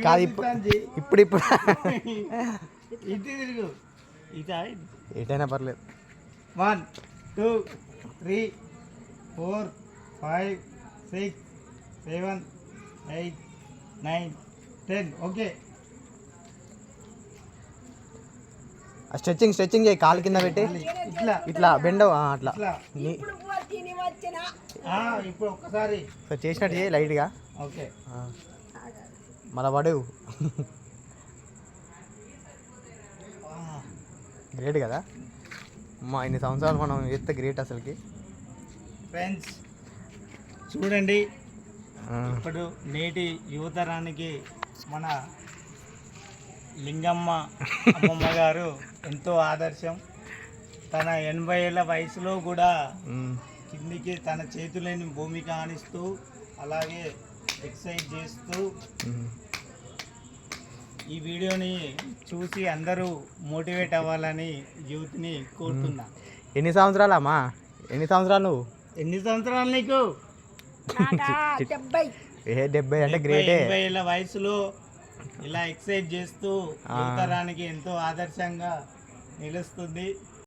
కాదు ఇప్పుడు ఇటు తిరుగు ఎటైనా పర్లేదు. 1 2 3 4 5 6 7 8 9 10 ఓకే. స్ట్రెచ్చింగ్ చేయి, కాలు కింద పెట్టి ఇట్లా బెండవు అట్లా ఇప్పుడు ఒక్కసారి చేసినట్టు చేయి లైట్గా. ఓకే మళ్ళా పడవు. గ్రేట్ కదా అమ్మా, ఇన్ని సంవత్సరాలు మనం చేస్తే గ్రేట్ అసలుకి. ఫ్రెండ్స్ చూడండి, ఇప్పుడు నేటి యువతరానికి మన లింగమ్మ అమ్మమ్మ గారు ఎంతో ఆదర్శం. తన 80 ఏళ్ళ వయసులో కూడా కిందికి తన చేతులని భూమికి ఆనిస్తూ అలాగే ఎక్సర్సైజ్ చేస్తూ ఈ వీడియోని చూసి అందరూ మోటివేట్ అవ్వాలని యూత్ని కోరుతున్నా. ఎన్ని సంవత్సరాలు అమ్మా, ఎన్ని సంవత్సరాలు నువ్వు? ఎన్ని సంవత్సరాలు నీకు? 70 అంటే గ్రేటే. 80 ఏళ్ళ వయసులో ఇలా ఎక్సర్సైజ్ చేస్తూ యువతరానికి ఎంతో ఆదర్శంగా నిలుస్తుంది.